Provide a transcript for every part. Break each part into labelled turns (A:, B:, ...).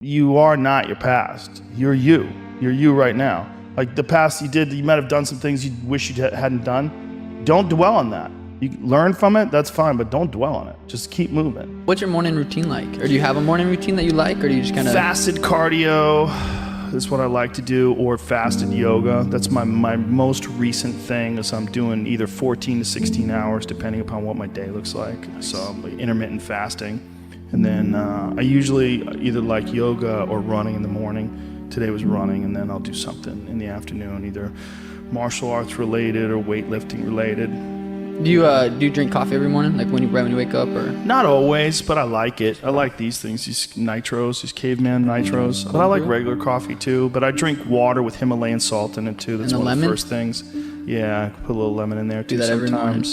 A: You are not your past. You're you. You're you right now. Like the past you might have done some things you wish you hadn't done. Don't dwell on that. You learn from it, that's fine, but don't dwell on it. Just keep moving.
B: What's your morning routine like? Or do you have a morning routine that you like, or do you just kind of...
A: Fasted cardio is what I like to do, or fasted yoga. That's my most recent thing, is I'm doing either 14 to 16 hours, depending upon what my day looks like. So intermittent fasting. And then I usually either like yoga or running in the morning. Today was running, and then I'll do something in the afternoon, either martial arts related or weightlifting related.
B: Do you drink coffee every morning, like right when you wake up, or?
A: Not always, but I like it. I like these things, these nitros, these caveman nitros. But I like regular coffee too. But I drink water with Himalayan salt in it too. That's one of the first things. Yeah, I put a little lemon in there too.
B: Do that every morning.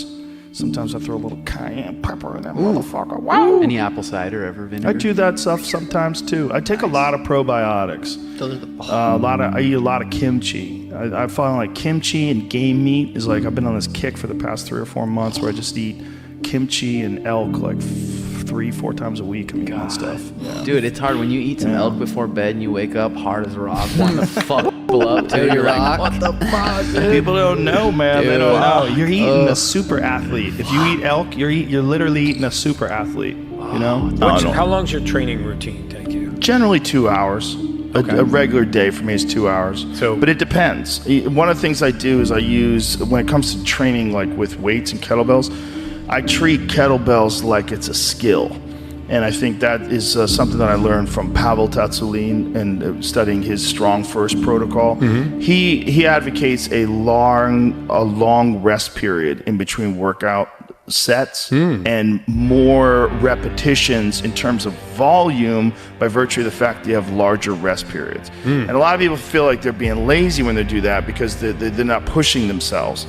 A: Sometimes I throw a little cayenne pepper in that motherfucker. Wow!
C: Any apple cider ever vinegar?
A: I do that stuff sometimes too. I take a lot of probiotics.
B: Those are
A: I eat a lot of kimchi. I find like kimchi and game meat is like, I've been on this kick for the past 3 or 4 months where I just eat kimchi and elk like 3-4 times a week. I'm eating that stuff. Yeah.
C: Dude, it's hard when you eat some elk before bed and you wake up hard as a rock, wanting to fuck people up too. You're like, what the fuck, dude?
A: People don't know, man. Dude, they don't know. You're eating a super athlete. If you eat elk, you're literally eating a super athlete. You know?
D: How long's your training routine take you?
A: Generally 2 hours. A regular day for me is 2 hours. But it depends. One of the things I do is I use, when it comes to training like with weights and kettlebells, I treat kettlebells like it's a skill. And I think that is something that I learned from Pavel Tsatsouline and studying his Strong First protocol. Mm-hmm. He advocates a long rest period in between workout sets and more repetitions in terms of volume by virtue of the fact that you have larger rest periods. And a lot of people feel like they're being lazy when they do that because they're not pushing themselves.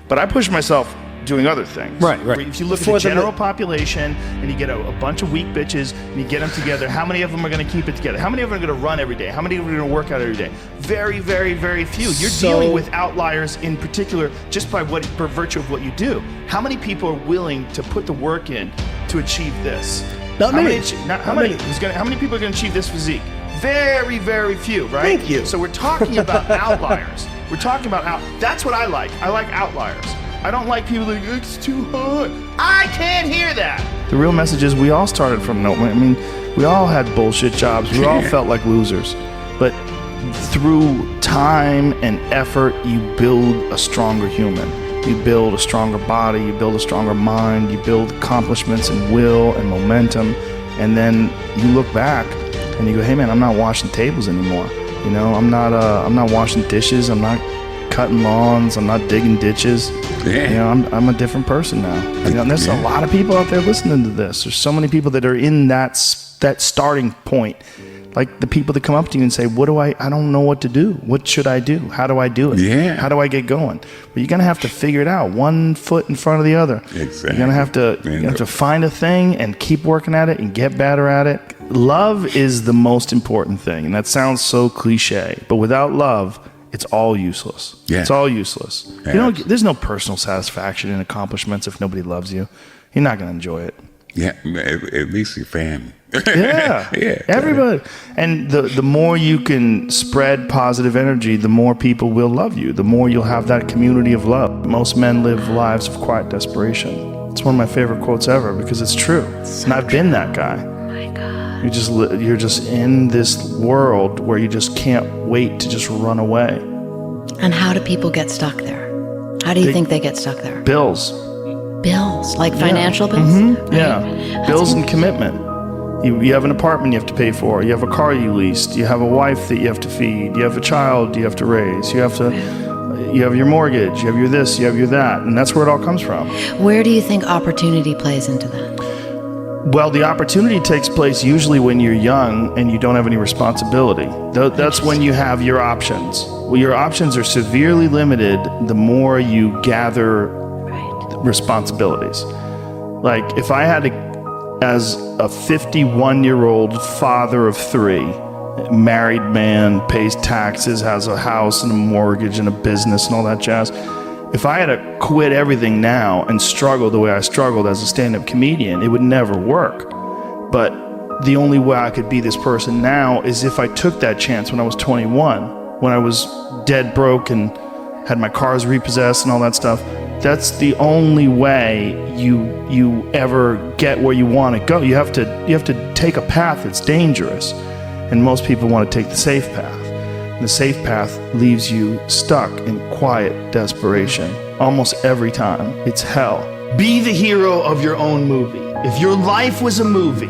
A: But I push myself doing other things. Right. If you look at the general population and you get a bunch of weak bitches and you get them together, how many of them are going to keep it together? How many of them are going to run every day? How many of them are going to work out every day? Very, very, very few. You're dealing with outliers in particular just by virtue of what you do. How many people are willing to put the work in to achieve this? How many people are going to achieve this physique? Very, very few, right?
D: Thank you.
A: So we're talking about outliers. We're talking about that's what I like. I like outliers. I don't like people like, it's too hard. I can't hear that. The real message is we all started from nowhere. I mean, we all had bullshit jobs. We all felt like losers. But through time and effort, you build a stronger human. You build a stronger body. You build a stronger mind. You build accomplishments and will and momentum. And then you look back and you go, hey man, I'm not washing tables anymore. You know, I'm not washing dishes. I'm not cutting lawns. I'm not digging ditches. Yeah. You know, I'm a different person now. You know, and there's a lot of people out there listening to this. There's so many people that are in that starting point. Like the people that come up to you and say, I don't know what to do. What should I do? How do I do it?
E: Yeah.
A: How do I get going? But you're going to have to figure it out, one foot in front of the other.
E: Exactly.
A: You're going to have to find a thing and keep working at it and get better at it. Love is the most important thing. And that sounds so cliche, but without love, it's all useless. Yeah. It's all useless. Yeah. There's no personal satisfaction in accomplishments if nobody loves you. You're not going to enjoy it.
E: Yeah, at least your family.
A: Yeah, everybody. And the more you can spread positive energy, the more people will love you. The more you'll have that community of love. Most men live lives of quiet desperation. It's one of my favorite quotes ever because it's true. And I've been that guy.
F: Oh my God.
A: You're just in this world where you just can't wait to just run away.
F: And how do people get stuck there? How do you think they get stuck there?
A: Bills,
F: like financial bills?
A: Mm-hmm.
F: Right?
A: Yeah, bills and commitment. You have an apartment you have to pay for. You have a car you leased. You have a wife that you have to feed. You have a child you have to raise. You have your mortgage. You have your this. You have your that. And that's where it all comes from.
F: Where do you think opportunity plays into that?
A: Well, the opportunity takes place usually when you're young and you don't have any responsibility. That's when you have your options. Well, your options are severely limited the more you gather responsibilities. Like if I had to, as a 51-year-old father of 3, married man, pays taxes, has a house and a mortgage and a business and all that jazz, if I had to quit everything now and struggle the way I struggled as a stand-up comedian, it would never work. But the only way I could be this person now is if I took that chance when I was 21, when I was dead broke and had my cars repossessed and all that stuff. That's the only way you ever get where you want to go. You have to take a path that's dangerous, and most people want to take the safe path. And the safe path leaves you stuck in quiet desperation almost every time. It's hell. Be the hero of your own movie. If your life was a movie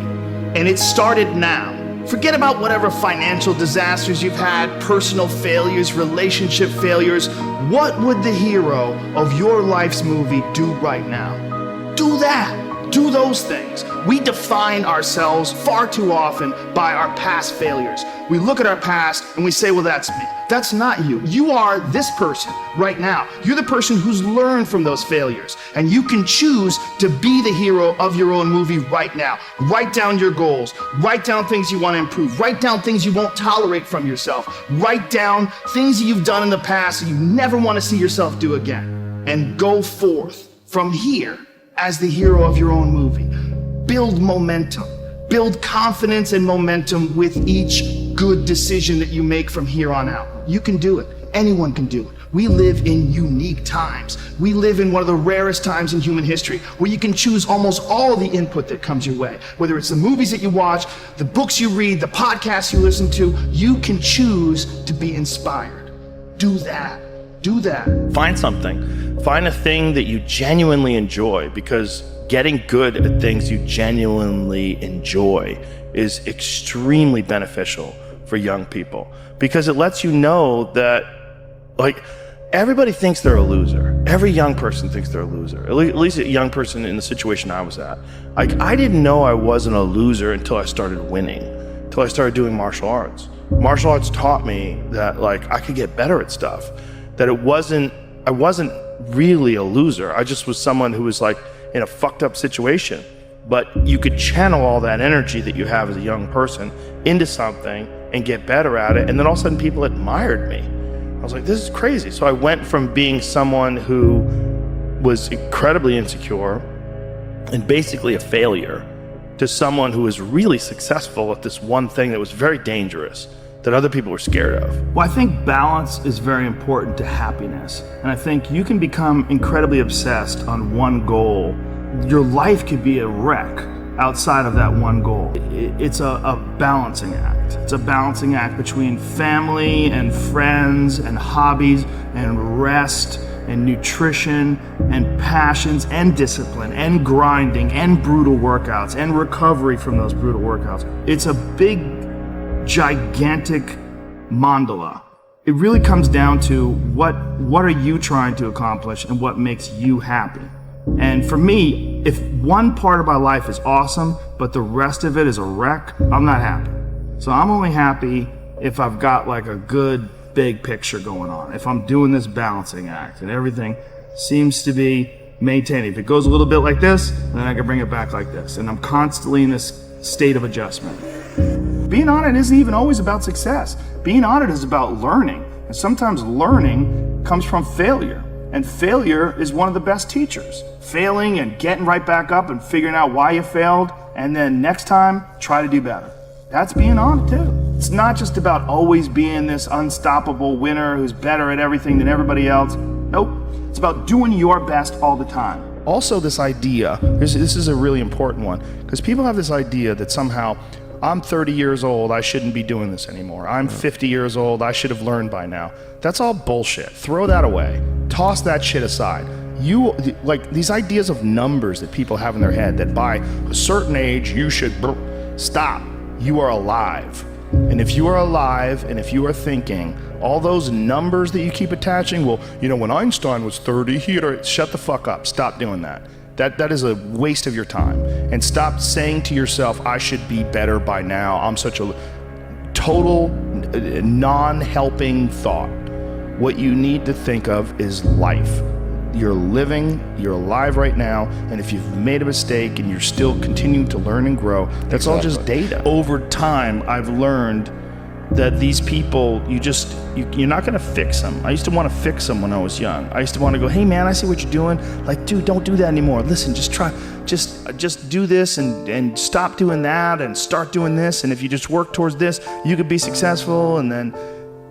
A: and it started now, forget about whatever financial disasters you've had, personal failures, relationship failures. What would the hero of your life's movie do right now? Do that. Do those things. We define ourselves far too often by our past failures. We look at our past and we say, well, that's me. That's not you. You are this person right now. You're the person who's learned from those failures. And you can choose to be the hero of your own movie right now. Write down your goals. Write down things you want to improve. Write down things you won't tolerate from yourself. Write down things that you've done in the past that you never want to see yourself do again. And go forth from here as the hero of your own movie. Build momentum. Build confidence and momentum with each good decision that you make from here on out. You can do it. Anyone can do it. We live in unique times. We live in one of the rarest times in human history where you can choose almost all the input that comes your way. Whether it's the movies that you watch, the books you read, the podcasts you listen to, you can choose to be inspired. Do that. Do that. Find something. Find a thing that you genuinely enjoy, because getting good at things you genuinely enjoy is extremely beneficial for young people, because it lets you know that, like, everybody thinks they're a loser. Every young person thinks they're a loser. At least a young person in the situation I was at. Like, I didn't know I wasn't a loser until I started winning, until I started doing martial arts. Martial arts taught me that, like, I could get better at stuff, that I wasn't really a loser. I just was someone who was, like, in a fucked up situation. But you could channel all that energy that you have as a young person into something and get better at it. And then all of a sudden people admired me. I was like, this is crazy. So I went from being someone who was incredibly insecure and basically a failure to someone who was really successful at this one thing that was very dangerous, that other people were scared of. Well, I think balance is very important to happiness. And I think you can become incredibly obsessed on one goal. Your life could be a wreck outside of that one goal. It's a balancing act. It's a balancing act between family and friends and hobbies and rest and nutrition and passions and discipline and grinding and brutal workouts and recovery from those brutal workouts. It's a big, gigantic mandala. It really comes down to what are you trying to accomplish and what makes you happy. And for me, if one part of my life is awesome, but the rest of it is a wreck, I'm not happy. So I'm only happy if I've got, like, a good big picture going on. If I'm doing this balancing act and everything seems to be maintained. If it goes a little bit like this, then I can bring it back like this. And I'm constantly in this state of adjustment. Being on it isn't even always about success. Being on it is about learning. And sometimes learning comes from failure. And failure is one of the best teachers. Failing and getting right back up and figuring out why you failed, and then next time, try to do better. That's being on it too. It's not just about always being this unstoppable winner who's better at everything than everybody else. Nope. It's about doing your best all the time. Also, this idea, this is a really important one, because people have this idea that somehow, I'm 30 years old, I shouldn't be doing this anymore. I'm 50 years old, I should have learned by now. That's all bullshit. Throw that away. Toss that shit aside. You, like, these ideas of numbers that people have in their head, that by a certain age you should stop. You are alive. And if you are alive and if you are thinking, all those numbers that you keep attaching, well, you know, when Einstein was 30, shut the fuck up. Stop doing that. That is a waste of your time. And stop saying to yourself, I should be better by now. I'm such a total non-helping thought. What you need to think of is life. You're living, you're alive right now, and if you've made a mistake and you're still continuing to learn and grow, that's all just data. Over time, I've learned that these people, you're not gonna fix them. I used to want to fix them when I was young. I used to want to go, hey man, I see what you're doing. Like, dude, don't do that anymore. Listen, just try, just do this and stop doing that and start doing this. And if you just work towards this, you could be successful. And then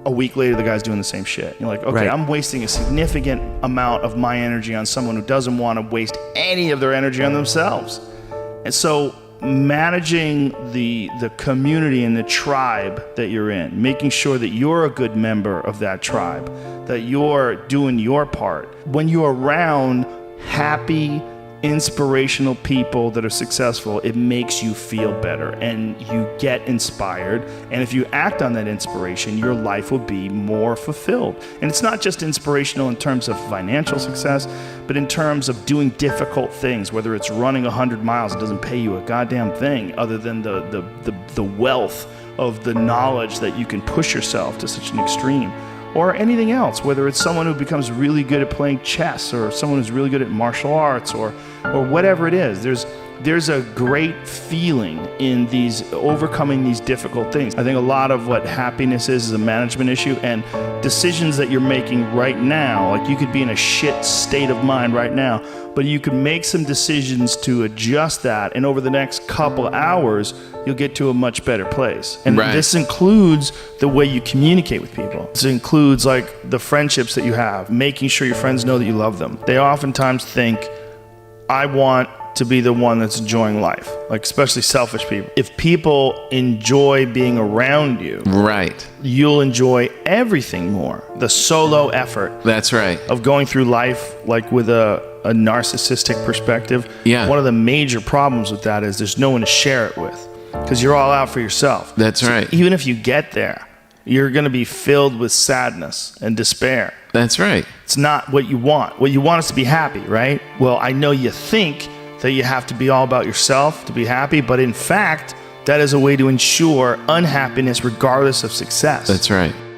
A: a week later, the guy's doing the same shit. You're like, okay, I'm wasting a significant amount of my energy on someone who doesn't want to waste any of their energy on themselves. And so managing the community and the tribe that you're in, making sure that you're a good member of that tribe, that you're doing your part. When you're around happy, inspirational people that are successful, it makes you feel better and you get inspired. And if you act on that inspiration, your life will be more fulfilled. And it's not just inspirational in terms of financial success, but in terms of doing difficult things, whether it's running 100 miles, it doesn't pay you a goddamn thing other than the wealth of the knowledge that you can push yourself to such an extreme. Or anything else, whether it's someone who becomes really good at playing chess or someone who's really good at martial arts or whatever it is. There's a great feeling in these overcoming these difficult things. I think a lot of what happiness is a management issue, and decisions that you're making right now, like you could be in a shit state of mind right now, but you can make some decisions to adjust that, and over the next couple hours, you'll get to a much better place. And this includes the way you communicate with people. This includes like the friendships that you have, making sure your friends know that you love them. They oftentimes think, I want to be the one that's enjoying life, like especially selfish people. If people enjoy being around you, you'll enjoy everything more. The solo effort of going through life like with a narcissistic perspective, one of the major problems with that is there's no one to share it with because you're all out for yourself. Even if you get there, you're going to be filled with sadness and despair. It's not what you want. What you want is to be happy, right? Well, I know you think that you have to be all about yourself to be happy, but in fact, that is a way to ensure unhappiness regardless of success.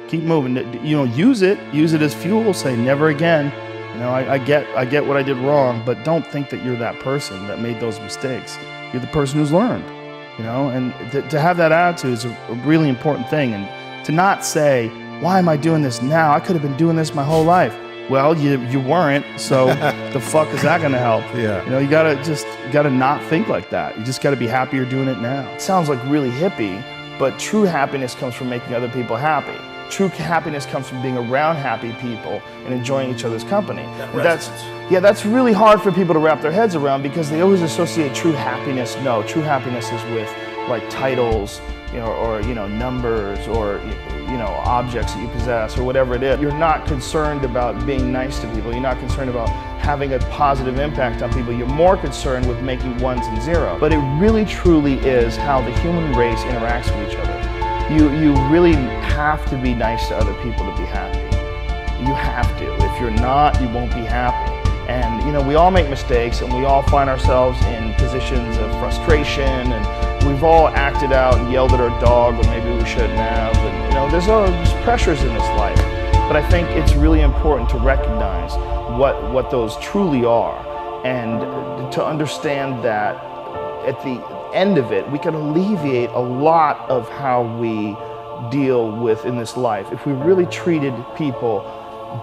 A: Keep moving. Use it as fuel. Say never again. I get what I did wrong, but don't think that you're that person that made those mistakes. You're the person who's learned. And to have that attitude is a really important thing. And to not say, why am I doing this now? I could have been doing this my whole life. Well, you weren't, so the fuck is that gonna help? You gotta not think like that. You just gotta be happy you're doing it now. It sounds like really hippie, but true happiness comes from making other people happy. True happiness comes from being around happy people and enjoying each other's company. That's really hard for people to wrap their heads around because they always associate true happiness. No, true happiness is with like titles, or numbers, or objects that you possess, or whatever it is. You're not concerned about being nice to people. You're not concerned about having a positive impact on people. You're more concerned with making ones and zeros. But it really truly is how the human race interacts with each other. You really have to be nice to other people to be happy. You have to. If you're not, you won't be happy. And we all make mistakes, and we all find ourselves in positions of frustration, and we've all acted out and yelled at our dog when maybe we shouldn't have. And there's pressures in this life. But I think it's really important to recognize what those truly are, and to understand that at the end of it, we can alleviate a lot of how we deal with in this life if we really treated people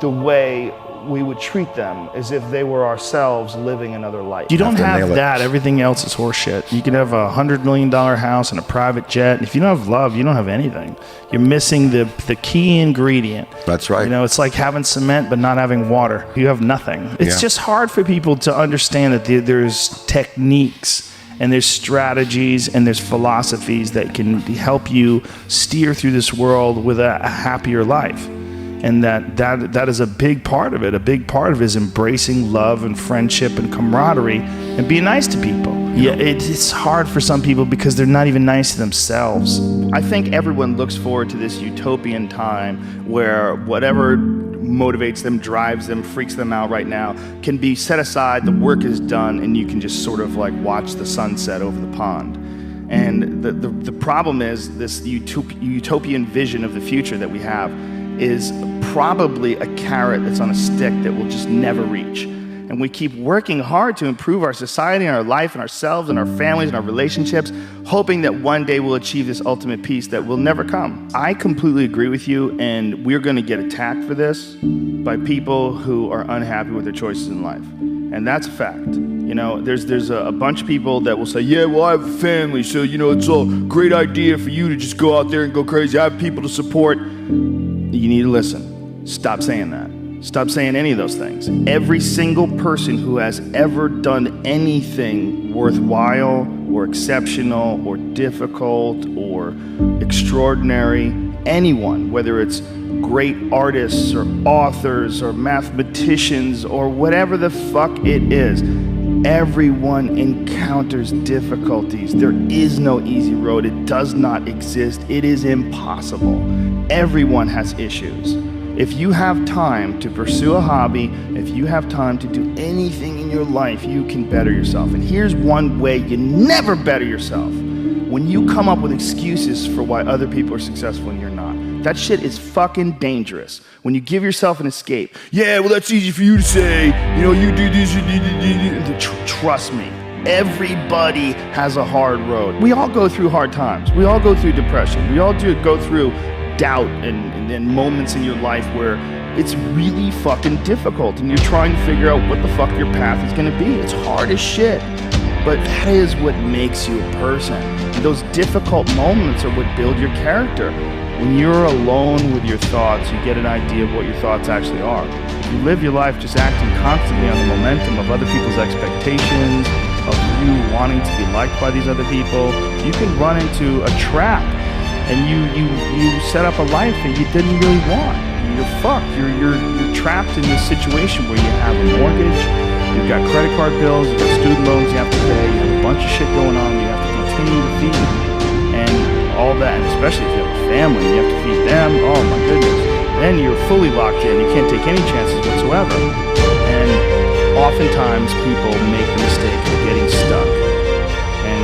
A: the way we would treat them as if they were ourselves living another life. You don't have that, everything else is horseshit. You can have a $100 million house and a private jet, and if you don't have love, you don't have anything. You're missing the key ingredient.
E: That's right.
A: It's like having cement but not having water. You have nothing. It's just hard for people to understand that there's techniques and there's strategies and there's philosophies that can help you steer through this world with a happier life. And that is a big part of it. A big part of it is embracing love and friendship and camaraderie and being nice to people. It's hard for some people because they're not even nice to themselves. I think everyone looks forward to this utopian time where whatever motivates them, drives them, freaks them out right now can be set aside, the work is done, and you can just sort of like watch the sunset over the pond. And the problem is this utopian vision of the future that we have is probably a carrot that's on a stick that we'll just never reach. and we keep working hard to improve our society and our life and ourselves and our families and our relationships, hoping that one day we'll achieve this ultimate peace that will never come. I completely agree with you, and we're going to get attacked for this by people who are unhappy with their choices in life. And that's a fact. You know, there's a bunch of people that will say, yeah, well, I have a family, so, you know, it's a great idea for you to just go out there and go crazy. I have people to support. You need to listen. Stop saying that. Stop saying any of those things. Every single person who has ever done anything worthwhile or exceptional or difficult or extraordinary, anyone, whether it's great artists or authors or mathematicians or whatever the fuck it is, everyone encounters difficulties. There is no easy road. It does not exist. It is impossible. Everyone has issues. If you have time to pursue a hobby, if you have time to do anything in your life, you can better yourself. And here's one way you never better yourself. When you come up with excuses for why other people are successful and you're not. That shit is fucking dangerous. When you give yourself an escape. Yeah, well, that's easy for you to say. You know, you do this, you do. Trust me. Everybody has a hard road. We all go through hard times. We all go through depression. We all go through doubt and moments in your life where it's really fucking difficult and you're trying to figure out what the fuck your path is gonna be. It's hard as shit. But that is what makes you a person. And those difficult moments are what build your character. When you're alone with your thoughts, you get an idea of what your thoughts actually are. If you live your life just acting constantly on the momentum of other people's expectations, of you wanting to be liked by these other people, you can run into a trap. And you set up a life that you didn't really want. You're fucked. You're trapped in this situation where you have a mortgage, you've got credit card bills, you've got student loans you have to pay, you have a bunch of shit going on you have to continue to feed. And all that, and especially if you have a family and you have to feed them, oh my goodness. Then you're fully locked in. You can't take any chances whatsoever. And oftentimes people make the mistake of getting stuck.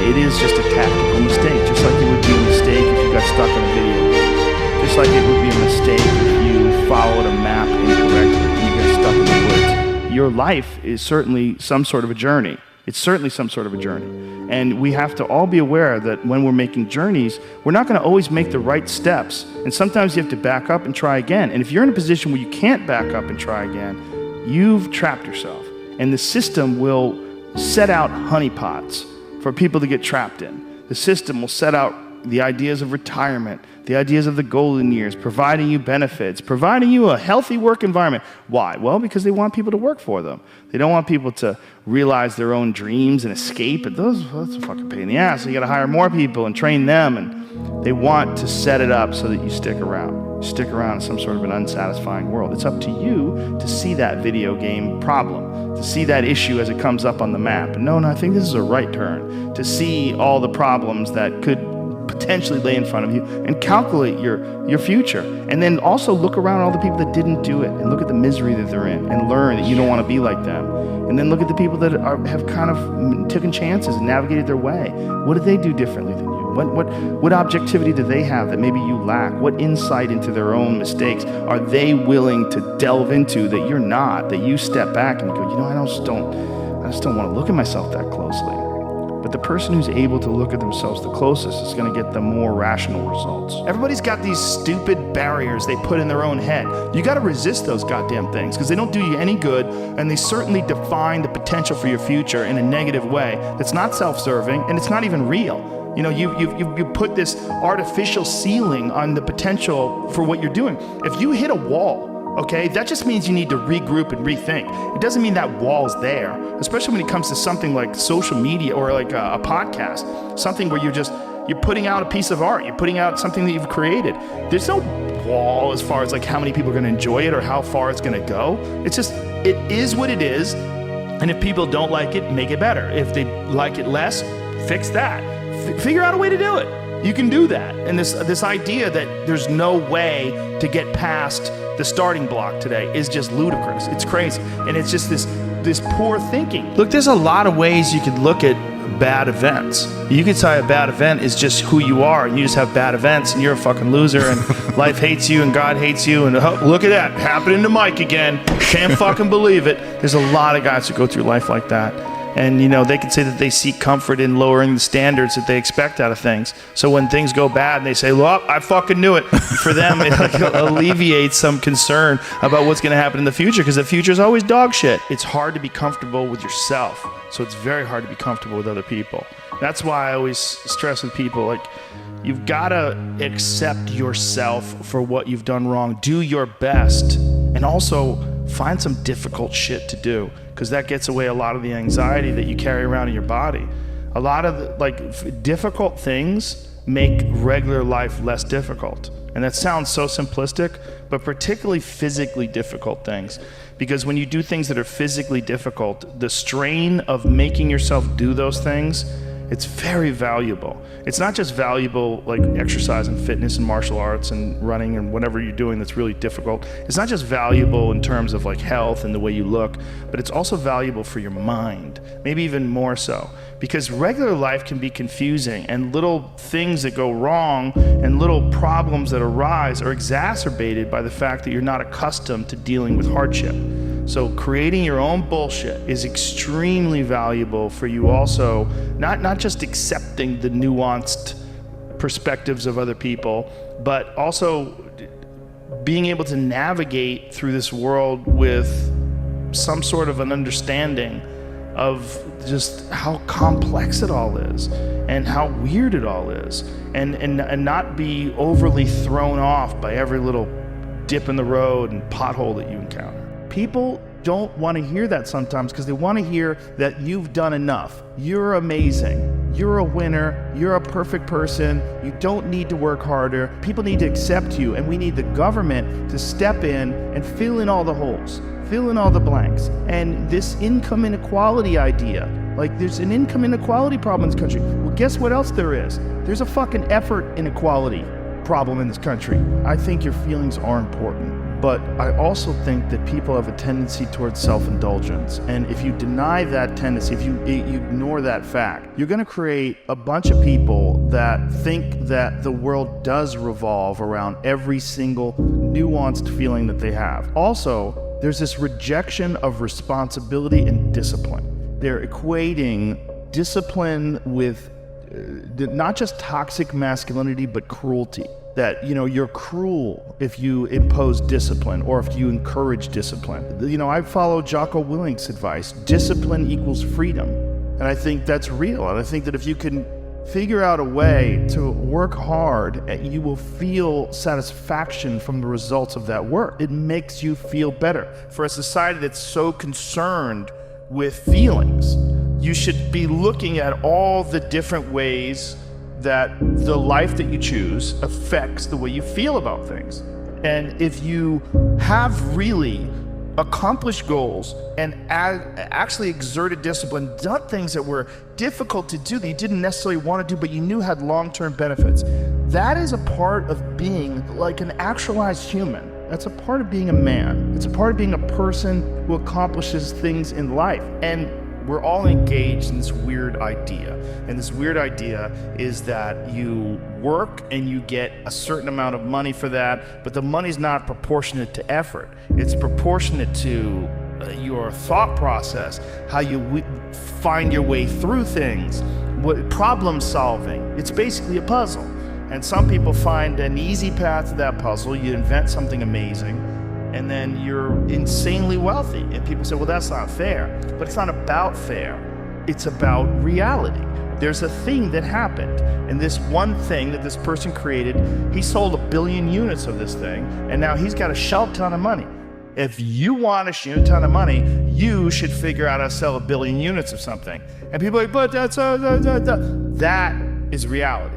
A: It is just a tactical mistake, just like it would be a mistake if you got stuck on a video game. Just like it would be a mistake if you followed a map incorrectly and you got stuck in the woods. Your life is certainly some sort of a journey. It's certainly some sort of a journey. And we have to all be aware that when we're making journeys, we're not going to always make the right steps. And sometimes you have to back up and try again. And if you're in a position where you can't back up and try again, you've trapped yourself. And the system will set out honeypots for people to get trapped in. The system will set out the ideas of retirement, the ideas of the golden years, providing you benefits, providing you a healthy work environment. Why? Well, because they want people to work for them. They don't want people to realize their own dreams and escape. And that's a fucking pain in the ass. So you got to hire more people and train them. And they want to set it up so that you stick around. You stick around in some sort of an unsatisfying world. It's up to you to see that video game problem, to see that issue as it comes up on the map. And no, I think this is a right turn. To see all the problems that could potentially lay in front of you and calculate your future. And then also look around at all the people that didn't do it and look at the misery that they're in and learn that you don't want to be like them. And then look at the people that have kind of taken chances and navigated their way. What did they do differently than you? What objectivity do they have that maybe you lack? What insight into their own mistakes are they willing to delve into that you're not, that you step back and go, you know, I just don't want to look at myself that closely. But the person who's able to look at themselves the closest is going to get the more rational results. Everybody's got these stupid barriers they put in their own head. You got to resist those goddamn things because they don't do you any good, and they certainly define the potential for your future in a negative way that's not self-serving and it's not even real. You know, you put this artificial ceiling on the potential for what you're doing. If you hit a wall, okay, that just means you need to regroup and rethink. It doesn't mean that wall's there, especially when it comes to something like social media or like a podcast, something where you're putting out a piece of art, you're putting out something that you've created. There's no wall as far as like how many people are going to enjoy it or how far it's going to go. It's just, it is what it is. And if people don't like it, make it better. If they like it less, fix that. Figure out a way to do it. You can do that. And this idea that there's no way to get past the starting block today is just ludicrous. It's crazy. And it's just this poor thinking. Look, there's a lot of ways you could look at bad events. You could say a bad event is just who you are, and you just have bad events, and you're a fucking loser, and life hates you, and God hates you, and oh, look at that, happening to Mike again. Can't fucking believe it. There's a lot of guys who go through life like that. And, you know, they can say that they seek comfort in lowering the standards that they expect out of things. So when things go bad and they say, well, I fucking knew it. For them, it like alleviates some concern about what's going to happen in the future, because the future is always dog shit. It's hard to be comfortable with yourself. So it's very hard to be comfortable with other people. That's why I always stress with people, like, you've got to accept yourself for what you've done wrong. Do your best. And also find some difficult shit to do, because that gets away a lot of the anxiety that you carry around in your body. A lot of difficult things make regular life less difficult. And that sounds so simplistic, but particularly physically difficult things. Because when you do things that are physically difficult, the strain of making yourself do those things, it's very valuable. It's not just valuable like exercise and fitness and martial arts and running and whatever you're doing that's really difficult. It's not just valuable in terms of like health and the way you look, but it's also valuable for your mind, maybe even more so. Because regular life can be confusing, and little things that go wrong and little problems that arise are exacerbated by the fact that you're not accustomed to dealing with hardship. So creating your own bullshit is extremely valuable for you also, not just accepting the nuanced perspectives of other people, but also being able to navigate through this world with some sort of an understanding of just how complex it all is and how weird it all is, and not be overly thrown off by every little dip in the road and pothole that you encounter. People don't want to hear that sometimes, because they want to hear that you've done enough. You're amazing. You're a winner. You're a perfect person. You don't need to work harder. People need to accept you, and we need the government to step in and fill in all the holes, fill in all the blanks. And this income inequality idea, like there's an income inequality problem in this country. Well, guess what else there is? There's a fucking effort inequality problem in this country. I think your feelings are important, but I also think that people have a tendency towards self-indulgence. And if you deny that tendency, if you ignore that fact, you're going to create a bunch of people that think that the world does revolve around every single nuanced feeling that they have. Also, there's this rejection of responsibility and discipline. They're equating discipline with not just toxic masculinity, but cruelty. That, you know, you're cruel if you impose discipline or if you encourage discipline. You know, I follow Jocko Willink's advice. Discipline equals freedom. And I think that's real. And I think that if you can figure out a way to work hard, you will feel satisfaction from the results of that work. It makes you feel better. For a society that's so concerned with feelings, you should be looking at all the different ways that the life that you choose affects the way you feel about things. And if you have really accomplished goals and actually exerted discipline, done things that were difficult to do that you didn't necessarily want to do but you knew had long-term benefits, that is a part of being like an actualized human. That's a part of being a man. It's a part of being a person who accomplishes things in life. And we're all engaged in this weird idea. And this weird idea is that you work and you get a certain amount of money for that, but the money's not proportionate to effort. It's proportionate to your thought process, how you find your way through things, what problem solving. It's basically a puzzle. And some people find an easy path to that puzzle. You invent something amazing, and then you're insanely wealthy. And people say, well, that's not fair. But it's not about fair. It's about reality. There's a thing that happened. And this one thing that this person created, he sold 1 billion units of this thing, and now he's got a shit ton of money. If you want a shit ton of money, you should figure out how to sell 1 billion units of something. And people are like, but that's that is reality.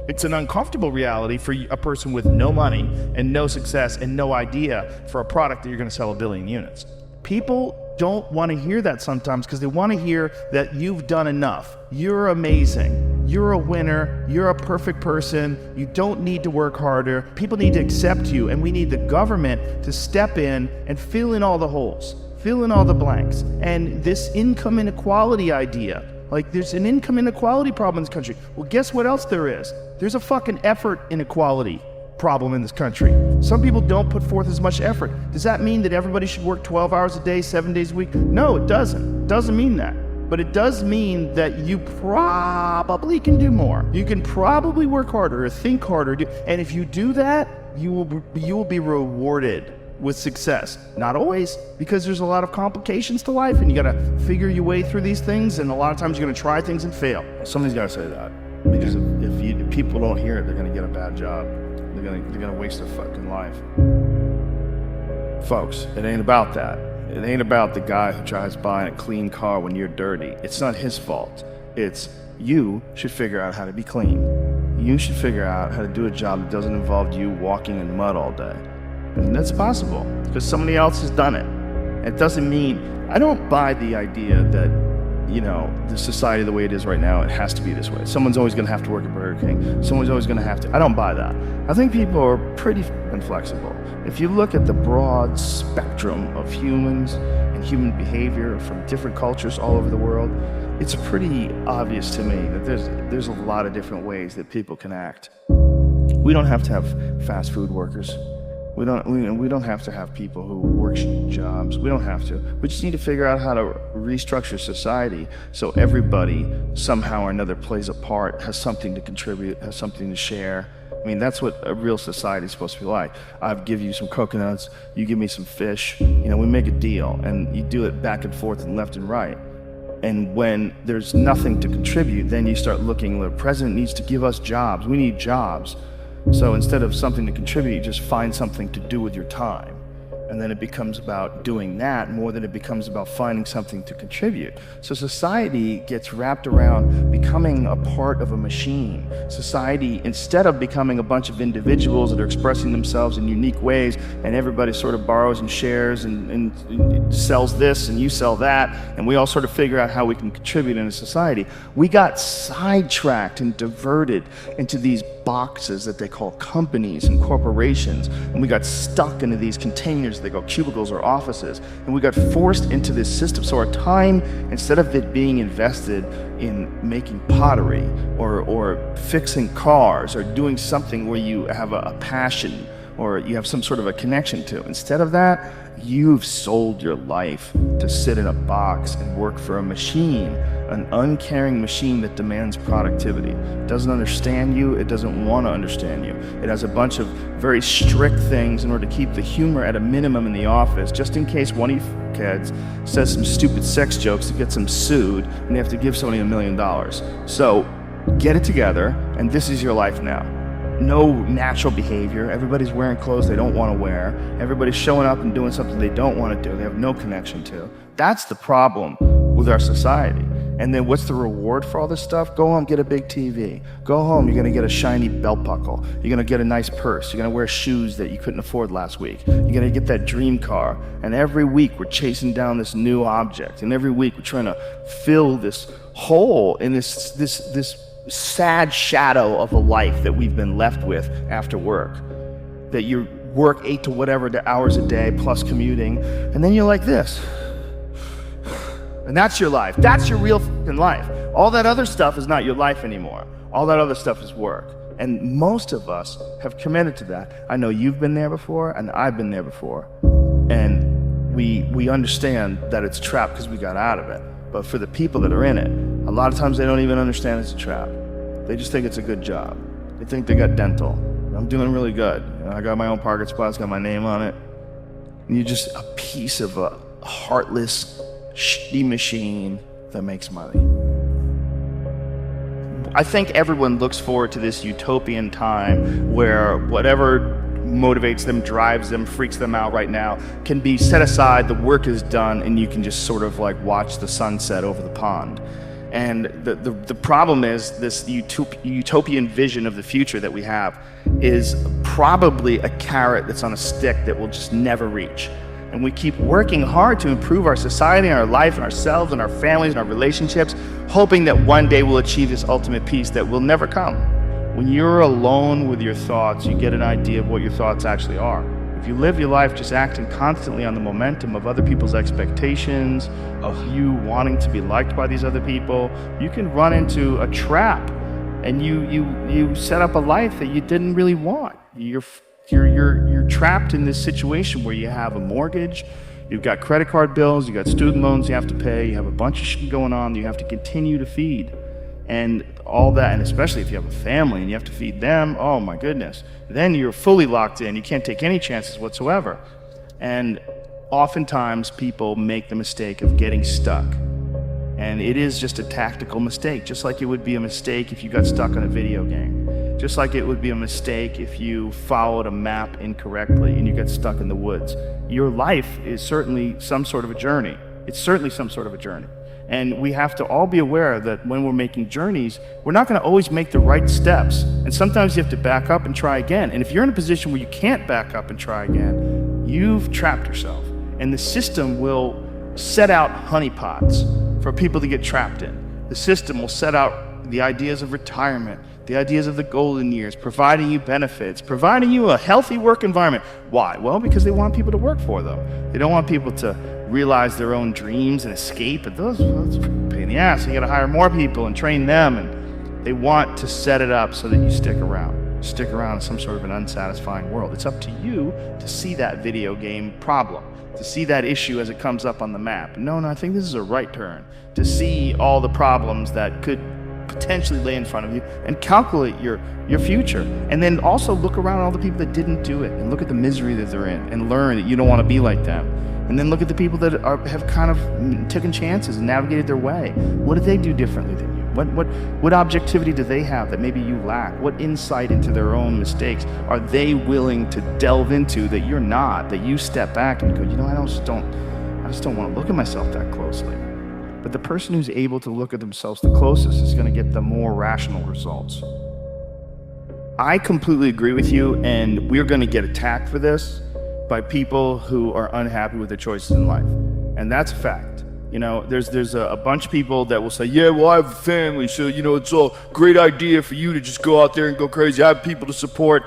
A: It's an uncomfortable reality for a person with no money and no success and no idea for a product that you're going to sell 1 billion units. People don't want to hear that sometimes, because they want to hear that you've done enough. You're amazing. You're a winner. You're a perfect person. You don't need to work harder. People need to accept you, and we need the government to step in and fill in all the holes, fill in all the blanks. And this income inequality idea, Like, there's an income inequality problem in this country. Well, guess what else there is? There's a fucking effort inequality problem in this country. Some people don't put forth as much effort. Does that mean that everybody should work 12 hours a day, 7 days a week? No, it doesn't. It doesn't mean that. But it does mean that you probably can do more. You can probably work harder or think harder. And if you do that, you will be rewarded with success. Not always, because there's a lot of complications to life and you gotta figure your way through these things, and a lot of times you're gonna try things and fail. Somebody's gotta say that. Because if people don't hear it, they're gonna get a bad job. They're gonna waste their fucking life. Folks, it ain't about that. It ain't about the guy who tries buying a clean car when you're dirty. It's not his fault. It's you should figure out how to be clean. You should figure out how to do a job that doesn't involve you walking in mud all day. And that's possible because somebody else has done it. It doesn't mean, I don't buy the idea that, you know, the society the way it is right now, it has to be this way. Someone's always gonna have to work at Burger King. Someone's always gonna have to. I don't buy that. I think people are pretty flexible. If you look at the broad spectrum of humans and human behavior from different cultures all over the world, it's pretty obvious to me that there's a lot of different ways that people can act. We don't have to have fast food workers. We don't have to have people who work jobs. We don't have to. We just need to figure out how to restructure society so everybody somehow or another plays a part, has something to contribute, has something to share. I mean, that's what a real society is supposed to be like. I give you some coconuts, you give me some fish, you know, we make a deal, and you do it back and forth and left and right. And when there's nothing to contribute, then you start looking, the president needs to give us jobs. We need jobs. So instead of something to contribute, you just find something to do with your time. And then it becomes about doing that more than it becomes about finding something to contribute. So society gets wrapped around becoming a part of a machine. Society, instead of becoming a bunch of individuals that are expressing themselves in unique ways, and everybody sort of borrows and shares and sells this and you sell that, and we all sort of figure out how we can contribute in a society, we got sidetracked and diverted into these boxes that they call companies and corporations, and we got stuck into these containers they call cubicles or offices, and we got forced into this system. So our time, instead of it being invested in making pottery or fixing cars or doing something where you have a passion or you have some sort of a connection to, instead of that, you've sold your life to sit in a box and work for a machine, an uncaring machine that demands productivity. It doesn't understand you, it doesn't want to understand you. It has a bunch of very strict things in order to keep the humor at a minimum in the office, just in case one of you kids says some stupid sex jokes that gets them sued and they have to give somebody $1 million. So get it together, and this is your life now. No natural behavior. Everybody's wearing clothes they don't want to wear. Everybody's showing up and doing something they don't want to do, they have no connection to. That's the problem with our society. And then what's the reward for all this stuff? Go home, get a big TV. Go home, you're gonna get a shiny belt buckle. You're gonna get a nice purse. You're gonna wear shoes that you couldn't afford last week. You're gonna get that dream car. And every week we're chasing down this new object. And every week we're trying to fill this hole in this sad shadow of a life that we've been left with after work. That you work 8 to whatever hours a day plus commuting, and then you're like this. And that's your life. That's your real fucking life. All that other stuff is not your life anymore. All that other stuff is work. And most of us have committed to that. I know you've been there before, and I've been there before. And we understand that it's a trap because we got out of it. But for the people that are in it, a lot of times they don't even understand it's a trap. They just think it's a good job. They think they got dental. I'm doing really good. You know, I got my own parking spot, it's got my name on it. And you're just a piece of a heartless, shitty machine that makes money. I think everyone looks forward to this utopian time where whatever motivates them, drives them, freaks them out right now can be set aside, the work is done, and you can just sort of like watch the sunset over the pond. And the problem is this utopian vision of the future that we have is probably a carrot that's on a stick that we'll just never reach. And we keep working hard to improve our society and our life and ourselves and our families and our relationships, hoping that one day we'll achieve this ultimate peace that will never come. When you're alone with your thoughts, you get an idea of what your thoughts actually are. If you live your life just acting constantly on the momentum of other people's expectations, of you wanting to be liked by these other people, you can run into a trap, and you set up a life that you didn't really want. You're trapped in this situation where you have a mortgage, you've got credit card bills, you've got student loans you have to pay, you have a bunch of shit going on you have to continue to feed. And all that, and especially if you have a family and you have to feed them, oh my goodness, then you're fully locked in. You can't take any chances whatsoever. And oftentimes people make the mistake of getting stuck. And it is just a tactical mistake, just like it would be a mistake if you got stuck on a video game. Just like it would be a mistake if you followed a map incorrectly and you got stuck in the woods. Your life is certainly some sort of a journey. It's certainly some sort of a journey. And we have to all be aware that when we're making journeys, we're not going to always make the right steps. And sometimes you have to back up and try again. And if you're in a position where you can't back up and try again, you've trapped yourself. And the system will set out honeypots for people to get trapped in. The system will set out the ideas of retirement, the ideas of the golden years, providing you benefits, providing you a healthy work environment. Why? Well, because they want people to work for them. They don't want people to realize their own dreams and escape. But that's a pain in the ass. You got to hire more people and train them. And they want to set it up so that you stick around. Stick around in some sort of an unsatisfying world. It's up to you to see that video game problem, to see that issue as it comes up on the map. No, I think this is a right turn. To see all the problems that could potentially lay in front of you and calculate your future. And then also look around at all the people that didn't do it and look at the misery that they're in and learn that you don't want to be like them. And then look at the people that have kind of taken chances and navigated their way. What did they do differently than you? What objectivity do they have that maybe you lack? What insight into their own mistakes are they willing to delve into that you're not, that you step back and go, I just don't want to look at myself that closely. But the person who's able to look at themselves the closest is going to get the more rational results. I completely agree with you, and we're going to get attacked for this by people who are unhappy with their choices in life. And that's a fact. There's a bunch of people that will say, yeah, well, I have a family, so, it's a great idea for you to just go out there and go crazy. I have people to support.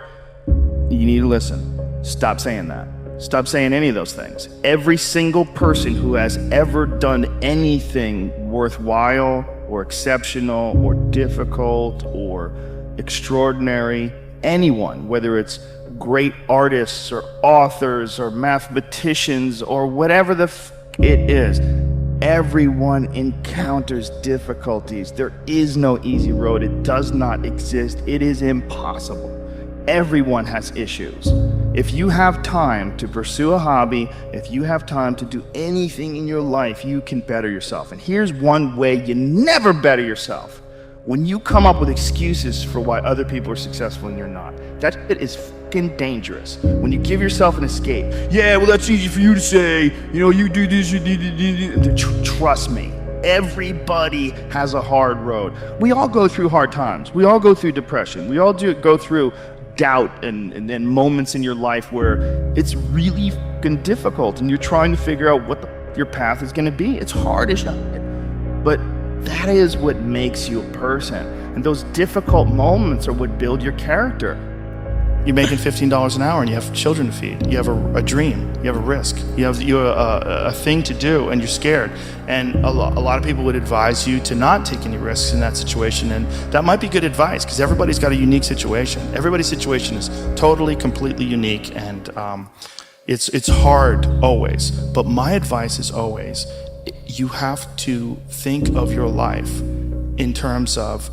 A: You need to listen. Stop saying that. Stop saying any of those things. Every single person who has ever done anything worthwhile or exceptional or difficult or extraordinary, anyone, whether it's great artists or authors or mathematicians or whatever it is, everyone encounters difficulties. There is no easy road. It does not exist. It is impossible. Everyone has issues. If you have time to pursue a hobby, if you have time to do anything in your life, you can better yourself. And here's one way you never better yourself. When you come up with excuses for why other people are successful and you're not. That shit is fucking dangerous. When you give yourself an escape. Yeah, well, that's easy for you to say. You do this, you do. Trust me. Everybody has a hard road. We all go through hard times. We all go through depression. We all go through doubt and then moments in your life where it's really fucking difficult and you're trying to figure out what your path is going to be. It's hard as shit. But that is what makes you a person. And those difficult moments are what build your character. You're making $15 an hour and you have children to feed. You have a dream. You have a risk. You have a thing to do and you're scared. And a lot of people would advise you to not take any risks in that situation. And that might be good advice because everybody's got a unique situation. Everybody's situation is totally, completely unique. And it's hard always. But my advice is always, you have to think of your life in terms of,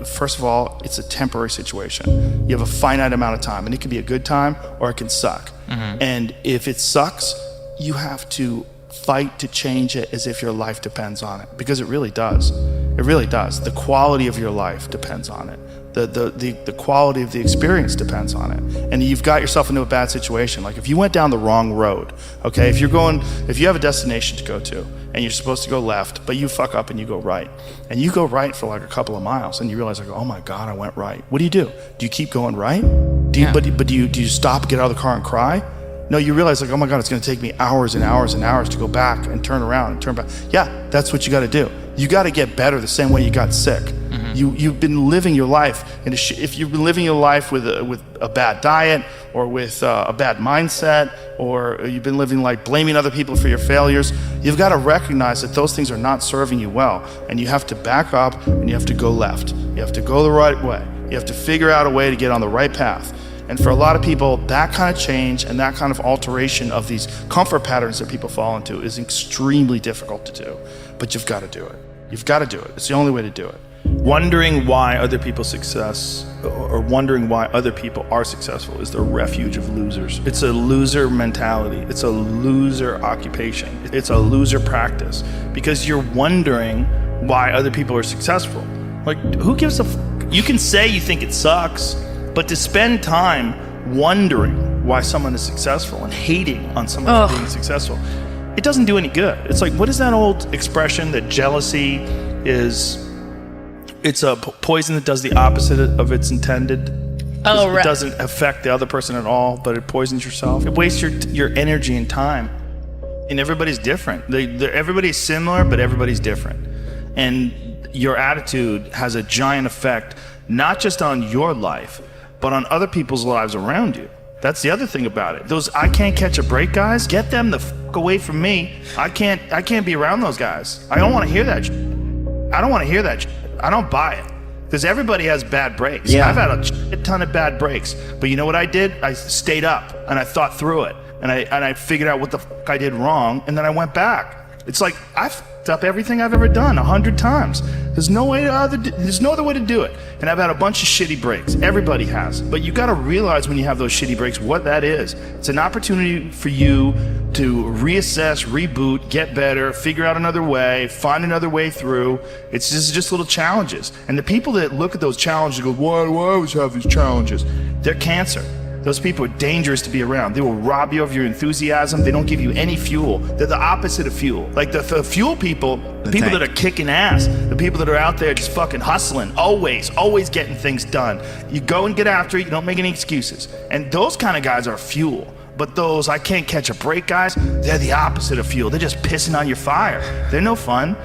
A: first of all, it's a temporary situation. You have a finite amount of time, and it can be a good time or it can suck. Mm-hmm. And if it sucks, you have to fight to change it as if your life depends on it, because it really does. It really does. The quality of your life depends on it. The quality of the experience depends on it. And you've got yourself into a bad situation. Like if you went down the wrong road, okay, if you have a destination to go to and you're supposed to go left, but you fuck up and you go right. And you go right for like a couple of miles and you realize like, oh my God, I went right. What do? Do you keep going right? Do you stop, get out of the car and cry? No, you realize like, oh my God, it's gonna take me hours and hours and hours to go back and turn around and turn back. Yeah, that's what you gotta do. You gotta get better the same way you got sick. Mm-hmm. You've been living your life, and if you've been living your life with a bad diet, or with a bad mindset, or you've been living like blaming other people for your failures, you've got to recognize that those things are not serving you well, and you have to back up and you have to go left. You have to go the right way. You have to figure out a way to get on the right path. And for a lot of people, that kind of change and that kind of alteration of these comfort patterns that people fall into is extremely difficult to do. But you've got to do it. You've got to do it. It's the only way to do it. Wondering why other people's success, or wondering why other people are successful, is the refuge of losers. It's a loser mentality. It's a loser occupation. It's a loser practice, because you're wondering why other people are successful. Like, who gives a You can say you think it sucks, but to spend time wondering why someone is successful and hating on someone for being successful, it doesn't do any good. It's like, what is that old expression that jealousy is, it's a poison that does the opposite of its intended?
G: Oh, right.
A: It doesn't affect the other person at all, but it poisons yourself. It wastes your energy and time. And everybody's different. Everybody's similar, but everybody's different. And your attitude has a giant effect, not just on your life, but on other people's lives around you. That's the other thing about it. Those I can't catch a break guys, get them the fuck away from me. I can't be around those guys. I don't want to hear that shit. I don't want to hear that shit. I don't buy it. Because everybody has bad breaks.
C: Yeah.
A: I've had a ton of bad breaks. But you know what I did? I stayed up and I thought through it. And I figured out what the fuck I did wrong, and then I went back. It's like I fucked up everything I've ever done 100 times. There's no other way to do it. And I've had a bunch of shitty breaks. Everybody has. But you got to realize when you have those shitty breaks what that is. It's an opportunity for you to reassess, reboot, get better, figure out another way, find another way through. It's just little challenges. And the people that look at those challenges and go, why do I always have these challenges? They're cancer. Those people are dangerous to be around. They will rob you of your enthusiasm. They don't give you any fuel. They're the opposite of fuel. Like the fuel people, the people that are kicking ass, the people that are out there just fucking hustling, always getting things done. You go and get after it. You don't make any excuses. And those kind of guys are fuel. But those I can't catch a break guys, they're the opposite of fuel. They're just pissing on your fire. They're no fun.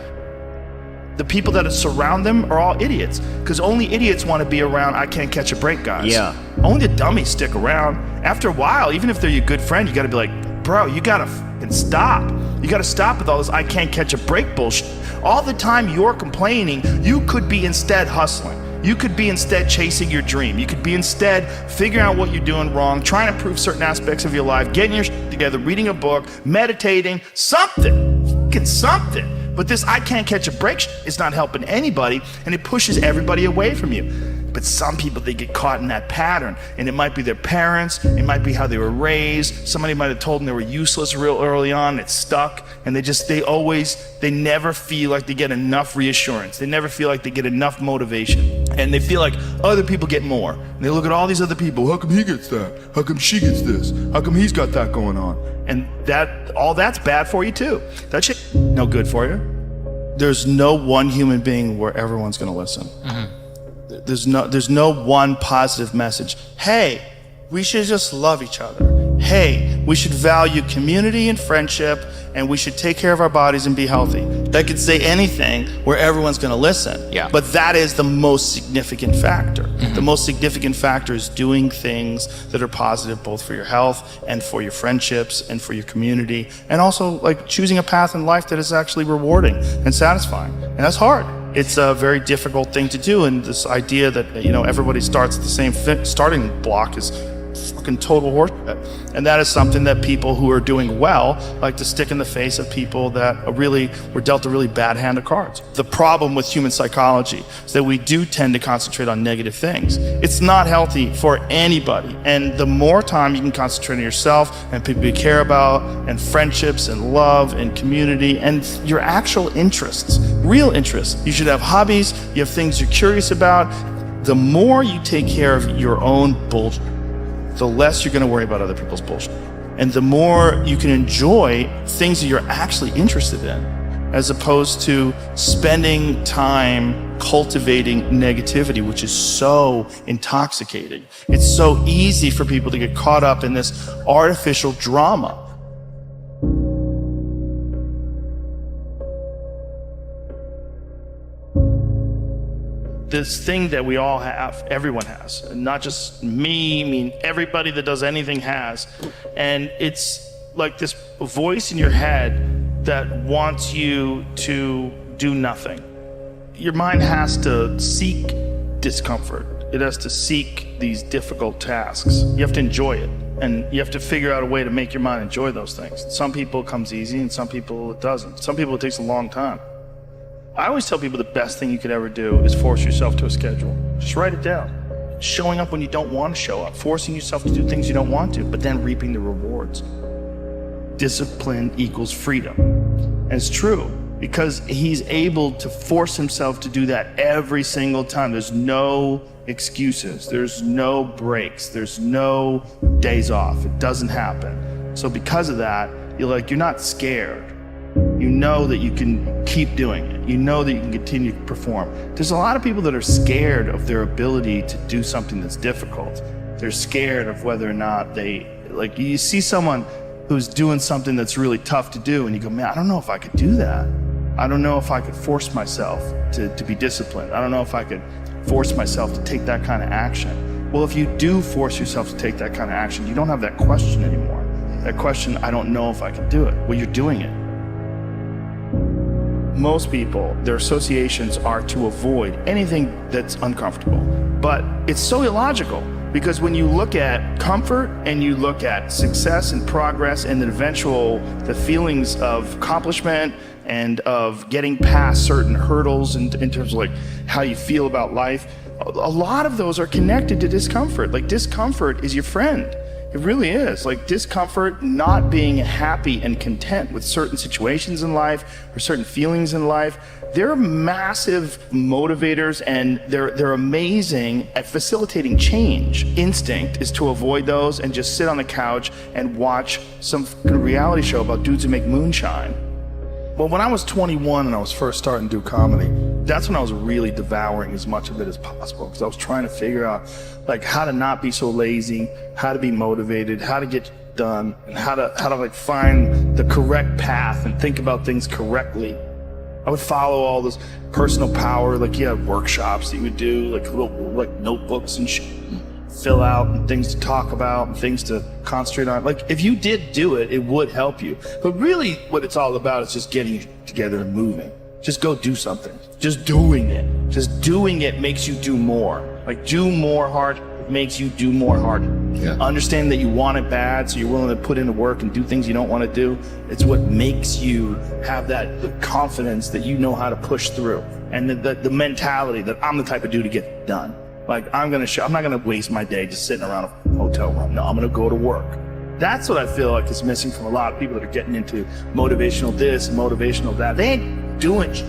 A: The people that surround them are all idiots, because only idiots want to be around I can't catch a break guys.
C: Yeah.
A: Only the dummies stick around. After a while, even if they're your good friend, you got to be like, bro, you got to fucking stop. You got to stop with all this I can't catch a break bullshit. All the time you're complaining, you could be instead hustling. You could be instead chasing your dream. You could be instead figuring out what you're doing wrong, trying to improve certain aspects of your life, getting your shit together, reading a book, meditating, something. Fucking something. But this I can't catch a break is not helping anybody, and it pushes everybody away from you. But some people, they get caught in that pattern, and it might be their parents, it might be how they were raised, somebody might have told them they were useless real early on, it's stuck, and they never feel like they get enough reassurance. They never feel like they get enough motivation. And they feel like other people get more. And they look at all these other people, how come he gets that? How come she gets this? How come he's got that going on? And all that's bad for you too. That shit no good for you. There's no one human being where everyone's gonna listen. Mm-hmm. There's no one positive message. Hey, we should just love each other. Hey, we should value community and friendship, and we should take care of our bodies and be healthy. That could say anything where everyone's gonna listen.
C: Yeah.
A: But that is the most significant factor. Mm-hmm. The most significant factor is doing things that are positive both for your health and for your friendships and for your community, and also like choosing a path in life that is actually rewarding and satisfying. And that's hard. It's a very difficult thing to do, and this idea that everybody starts at the same starting block is fucking total horseshit. And that is something that people who are doing well like to stick in the face of people that were dealt a really bad hand of cards. The problem with human psychology is that we do tend to concentrate on negative things. It's not healthy for anybody. And the more time you can concentrate on yourself and people you care about, and friendships and love and community and your actual interests, real interests. You should have hobbies, you have things you're curious about. The more you take care of your own bullshit, the less you're going to worry about other people's bullshit. And the more you can enjoy things that you're actually interested in, as opposed to spending time cultivating negativity, which is so intoxicating. It's so easy for people to get caught up in this artificial drama. this thing that we all have, everyone has, not just me, I mean, everybody that does anything has. And it's like this voice in your head that wants you to do nothing. Your mind has to seek discomfort. It has to seek these difficult tasks. You have to enjoy it. And you have to figure out a way to make your mind enjoy those things. Some people it comes easy and some people it doesn't. Some people it takes a long time. I always tell people the best thing you could ever do is force yourself to a schedule. Just write it down. Showing up when you don't want to show up. Forcing yourself to do things you don't want to, but then reaping the rewards. Discipline equals freedom. And it's true, because he's able to force himself to do that every single time. There's no excuses. There's no breaks. There's no days off. It doesn't happen. So because of that, you're not scared. You know that you can keep doing it. You know that you can continue to perform. There's a lot of people that are scared of their ability to do something that's difficult. They're scared of whether or not you see someone who's doing something that's really tough to do and you go, man, I don't know if I could do that. I don't know if I could force myself to be disciplined. I don't know if I could force myself to take that kind of action. Well, if you do force yourself to take that kind of action, you don't have that question anymore. That question, I don't know if I can do it. Well, you're doing it. Most people, their associations are to avoid anything that's uncomfortable. But it's so illogical, because when you look at comfort and you look at success and progress and the feelings of accomplishment and of getting past certain hurdles in terms of how you feel about life, a lot of those are connected to discomfort. Discomfort is your friend. It really is. Discomfort, not being happy and content with certain situations in life or certain feelings in life, they're massive motivators, and they're amazing at facilitating change. Instinct is to avoid those and just sit on the couch and watch some reality show about dudes who make moonshine. Well, when I was 21 and I was first starting to do comedy, that's when I was really devouring as much of it as possible, because I was trying to figure out how to not be so lazy, how to be motivated, how to get done, and how to find the correct path and think about things correctly. I would follow all this personal power, you had workshops that you would do, little notebooks and fill out, and things to talk about and things to concentrate on. If you did do it, it would help you. But really what it's all about is just getting together and moving. Just go do something. Just doing it. Just doing it makes you do more. Do more hard makes you do more hard. Yeah. Understand that you want it bad, so you're willing to put in the work and do things you don't want to do. It's what makes you have that confidence that you know how to push through, and the mentality that I'm the type of dude to get it done. I'm not gonna waste my day just sitting around a hotel room. No, I'm gonna go to work. That's what I feel like is missing from a lot of people that are getting into motivational this, motivational that. They ain't doing shit.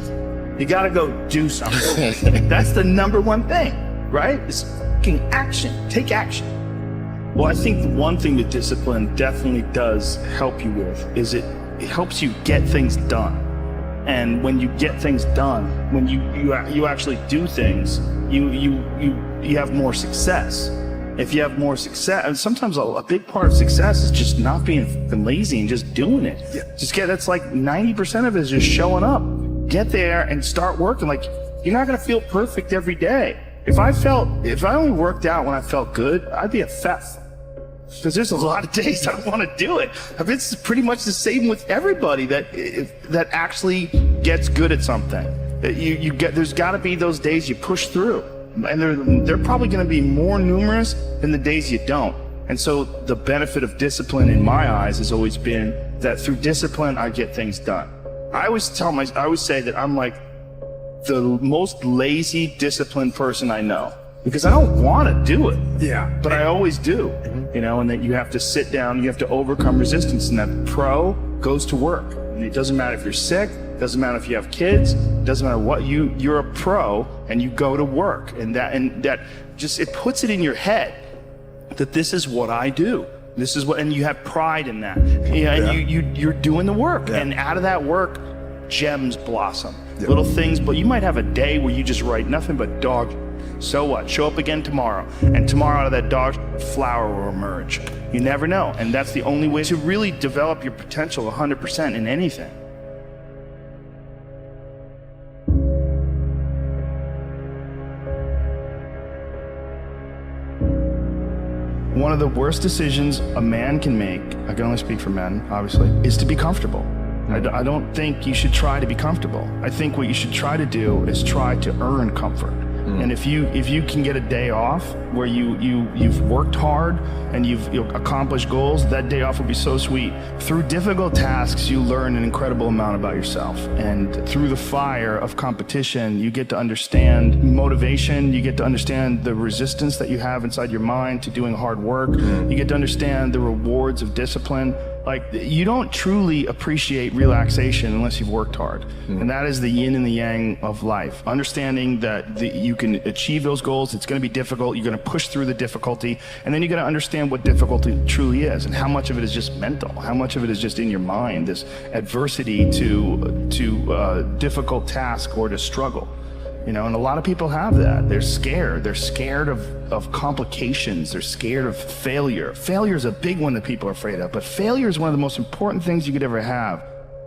A: You gotta go do something. That's the number one thing, right? It's fucking action. Take action. Well, I think the one thing that discipline definitely does help you with is it helps you get things done. And when you get things done, when you actually do things, you have more success. If you have more success, and sometimes a big part of success is just not being lazy and just doing it. Yeah. That's 90% of it is just showing up. Get there and start working. You're not gonna feel perfect every day. If I only worked out when I felt good, I'd be a fat. Because there's a lot of days I don't want to do it. It's pretty much the same with everybody that actually gets good at something. There's got to be those days you push through, and they're probably going to be more numerous than the days you don't. And so the benefit of discipline, in my eyes, has always been that through discipline I get things done. I always say that I'm the most lazy, disciplined person I know. Because I don't want to do it. Yeah. But I always do. Mm-hmm. And that you have to sit down, you have to overcome resistance, and that pro goes to work. And it doesn't matter if you're sick, it doesn't matter if you have kids, it doesn't matter what, you're a pro and you go to work. And that just, it puts it in your head that this is what I do. This is what, and you have pride in that. And you're doing the work. Yeah. And out of that work, gems blossom. Yeah. Little things, but you might have a day where you just write nothing but dog. So what? Show up again tomorrow, and tomorrow out of that dog, flower will emerge. You never know, and that's the only way to really develop your potential 100% in anything. of the worst decisions a man can make, I can only speak for men, obviously, is to be comfortable. I don't think you should try to be comfortable. I think what you should try to do is try to earn comfort. And if you can get a day off where you've worked hard and you've accomplished goals, that day off will be so sweet. Through difficult tasks, you learn an incredible amount about yourself. And through the fire of competition, you get to understand motivation, you get to understand the resistance that you have inside your mind to doing hard work, you get to understand the rewards of discipline. Like, you don't truly appreciate relaxation unless you've worked hard. And that is the yin and the yang of life. Understanding that you can achieve those goals, it's going to be difficult, you're going to push through the difficulty, and then you're going to understand what difficulty truly is and how much of it is just mental, how much of it is just in your mind, this adversity to difficult task or to struggle. You know, and a lot of people have that. They're scared. They're scared of complications. They're scared of failure. Failure is a big one that people are afraid of, but failure is one of the most important things you could ever have.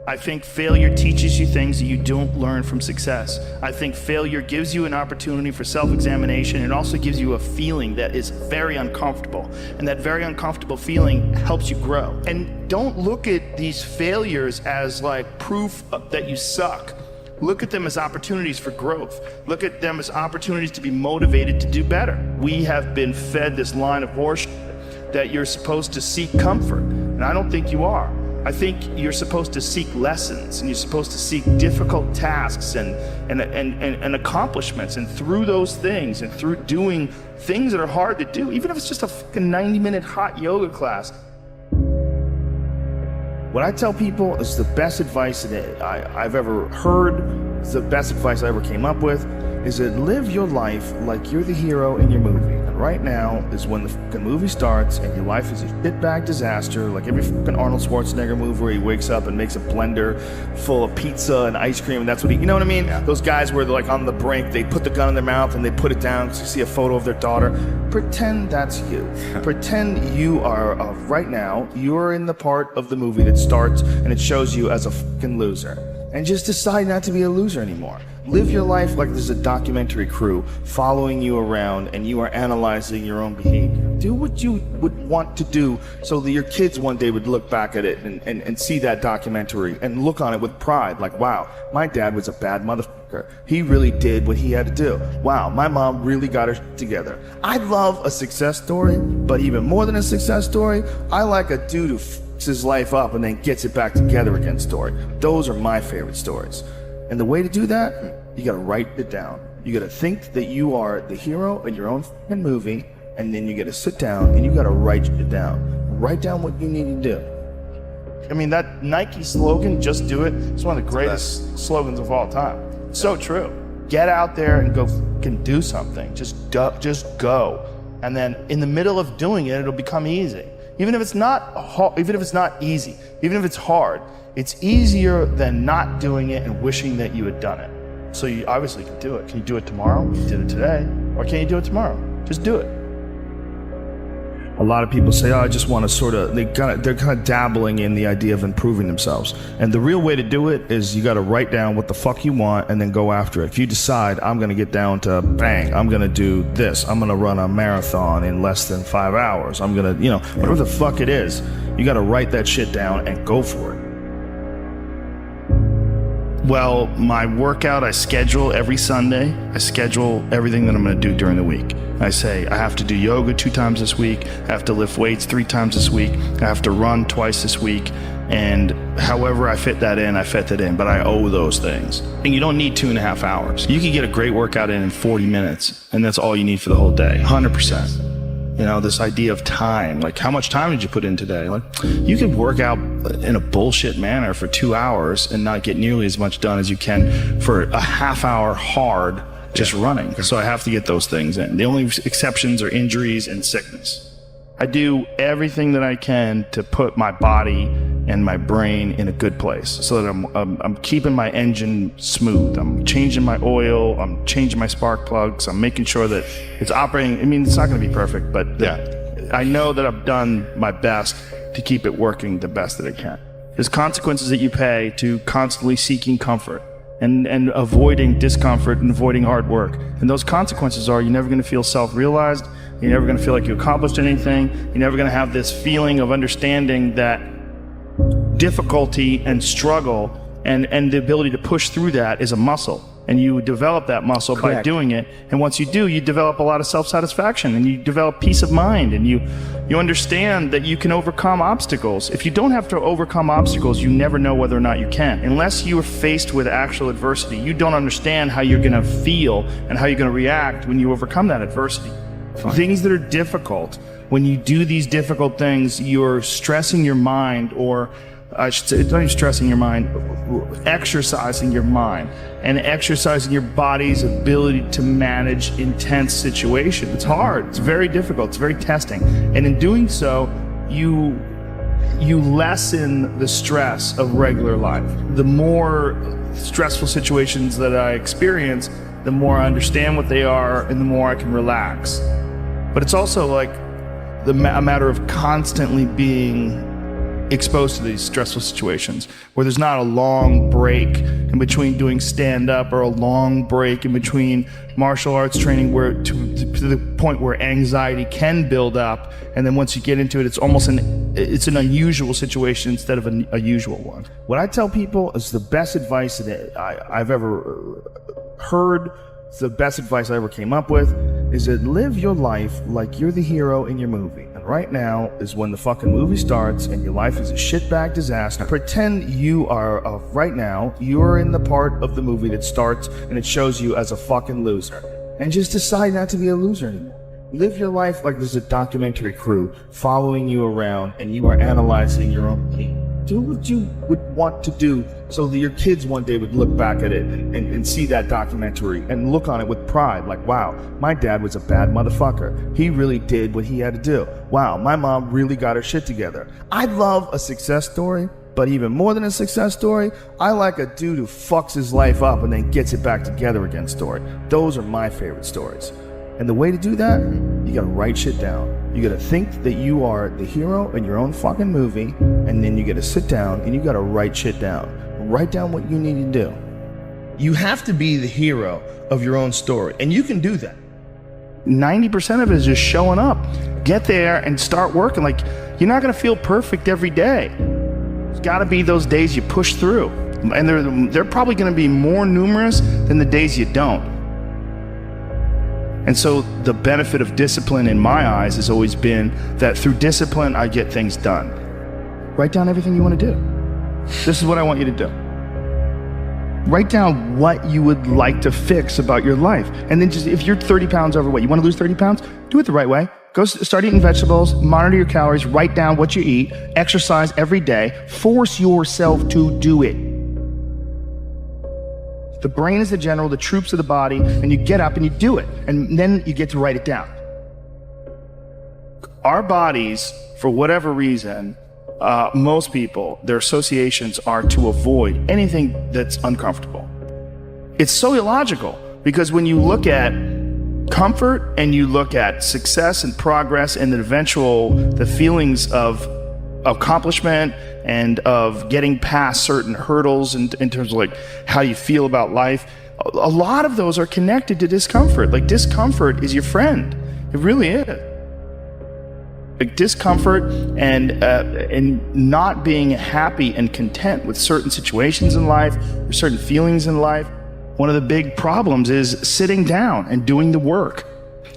A: I think failure teaches you things that you don't learn from success. I think failure gives you an opportunity for self-examination. It also gives you a feeling that is very uncomfortable. And that very uncomfortable feeling helps you grow. And don't look at these failures as like proof that you suck. Look at them as opportunities for growth. Look at them as opportunities to be motivated to do better. We have been fed this line of horseshit that you're supposed to seek comfort, and I don't think you are. I think you're supposed to seek lessons, and you're supposed to seek difficult tasks and accomplishments, and through those things, and through doing things that are hard to do, even if it's just a fucking 90-minute hot yoga class. What I tell people is the best advice that I've ever heard, it's the best advice I ever came up with, is that live your life like you're the hero in your movie. And right now is when the fucking movie starts and your life is a shitbag disaster, like every fucking Arnold Schwarzenegger movie where he wakes up and makes a blender full of pizza and ice cream, and that's what you know what I mean? Yeah. Those guys where they're like on the brink, they put the gun in their mouth and they put it down because you see a photo of their daughter. Pretend that's you. Pretend you are, right now, you're in the part of the movie that starts and it shows you as a fucking loser. And just decide not to be a loser anymore. Live your life like there's a documentary crew following you around and you are analyzing your own behavior. Do what you would want to do so that your kids one day would look back at it and see that documentary and look on it with pride. Like, wow, my dad was a bad motherfucker. He really did what he had to do. Wow, my mom really got her shit together. I love a success story, but even more than a success story, I like a dude who his life up and then gets it back together again story. Those are my favorite stories. And the way to do that, you gotta write it down. You gotta think that you are the hero in your own fucking movie, and then you gotta sit down and you gotta write it down. Write down what you need to do. I mean, that Nike slogan, just do it, it's one of the greatest slogans of all time. So true. Get out there and go fucking do something. Just go. And then in the middle of doing it, it'll become easy. Even if it's not easy, even if it's hard, it's easier than not doing it and wishing that you had done it. So you obviously can do it. Can you do it tomorrow? You did it today. Or can you do it tomorrow? Just do it. A lot of people say, oh, I just want to sort of, they're kind of dabbling in the idea of improving themselves. And the real way to do it is you got to write down what the fuck you want and then go after it. If you decide, I'm going to get down to bang, I'm going to do this, I'm going to run a marathon in less than 5 hours, I'm going to, whatever the fuck it is, you got to write that shit down and go for it. Well, my workout, I schedule every Sunday. I schedule everything that I'm going to do during the week. I say I have to do yoga 2 times this week. I have to lift weights 3 times this week. I have to run twice this week. And however I fit that in, I fit that in. But I owe those things. And you don't need 2.5 hours. You can get a great workout in 40 minutes. And that's all you need for the whole day. 100%. This idea of time, like how much time did you put in today? Like you could work out in a bullshit manner for 2 hours and not get nearly as much done as you can for a half hour hard just running. So I have to get those things in. The only exceptions are injuries and sickness. I do everything that I can to put my body and my brain in a good place so that I'm keeping my engine smooth. I'm changing my oil, I'm changing my spark plugs, I'm making sure that it's operating. I mean, it's not going to be perfect, but I know that I've done my best to keep it working the best that it can. There's consequences that you pay to constantly seeking comfort and avoiding discomfort and avoiding hard work. And those consequences are you're never going to feel self-realized, You're never going to feel like you accomplished anything. You're never going to have this feeling of understanding that difficulty and struggle and the ability to push through that is a muscle. And you develop that muscle by doing it. And once you do, you develop a lot of self-satisfaction, and you develop peace of mind, and you understand that you can overcome obstacles. If you don't have to overcome obstacles, you never know whether or not you can. Unless you are faced with actual adversity, you don't understand how you're going to feel and how you're going to react when you overcome that adversity. Things that are difficult, when you do these difficult things, you're stressing your mind, or I should say, not even stressing your mind, exercising your mind and exercising your body's ability to manage intense situations. It's hard. It's very difficult. It's very testing. And in doing so, you lessen the stress of regular life. The more stressful situations that I experience, the more I understand what they are and the more I can relax. But it's also like a matter of constantly being exposed to these stressful situations where there's not a long break in between doing stand-up or a long break in between martial arts training where to the point where anxiety can build up, and then once you get into it, it's almost an unusual situation instead of a usual one. What I tell people is the best advice that I've ever heard, the best advice I ever came up with, is that live your life like you're the hero in your movie. And right now is when the fucking movie starts and your life is a shitbag disaster. Pretend you are, right now, you're in the part of the movie that starts and it shows you as a fucking loser. And just decide not to be a loser anymore. Live your life like there's a documentary crew following you around and you are analyzing your own pain. Do what you would want to do so that your kids one day would look back at it and see that documentary and look on it with pride, like, wow, my dad was a bad motherfucker. He really did what he had to do. Wow, my mom really got her shit together. I love a success story, but even more than a success story, I like a dude who fucks his life up and then gets it back together again story. Those are my favorite stories. And the way to do that, you gotta write shit down. You gotta think that you are the hero in your own fucking movie, and then you gotta sit down and you gotta write shit down. Write down what you need to do. You have to be the hero of your own story, and you can do that. 90% of it is just showing up. Get there and start working. Like, you're not gonna feel perfect every day. There's gotta be those days you push through. And they're probably gonna be more numerous than the days you don't. And so the benefit of discipline in my eyes has always been that through discipline, I get things done. Write down everything you want to do. This is what I want you to do. Write down what you would like to fix about your life. And then just, if you're 30 pounds overweight, you want to lose 30 pounds? Do it the right way. Go start eating vegetables, monitor your calories, write down what you eat, exercise every day, force yourself to do it. The brain is the general, the troops of the body, and you get up and you do it. And then you get to write it down. Our bodies, for whatever reason, most people, their associations are to avoid anything that's uncomfortable. It's so illogical, because when you look at comfort and you look at success and progress and the feelings of accomplishment and of getting past certain hurdles in terms of like how you feel about life, a lot of those are connected to discomfort. Like, discomfort is your friend. It really is. Like, discomfort and not being happy and content with certain situations in life or certain feelings in life. One of the big problems is sitting down and doing the work.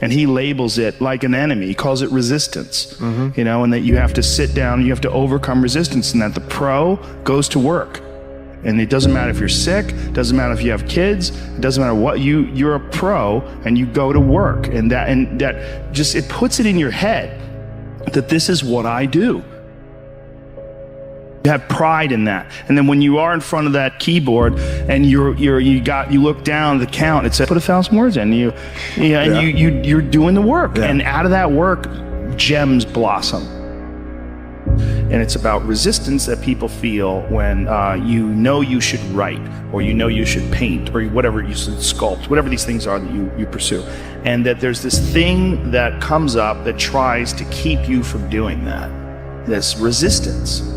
A: And he labels it like an enemy. He calls it resistance, you know, and that you have to sit down, you have to overcome resistance, and that the pro goes to work. And it doesn't matter if you're sick, it doesn't matter if you have kids, it doesn't matter what, you're a pro and you go to work. And that just, it puts it in your head that this is what I do. You have pride in that. And then when you are in front of that keyboard and you look down the count, it says put 1,000 words in. You're doing the work. Yeah. And out of that work, gems blossom. And it's about resistance that people feel when you should write, or you should paint, or whatever you should sculpt, whatever these things are that you pursue. And that there's this thing that comes up that tries to keep you from doing that. This resistance.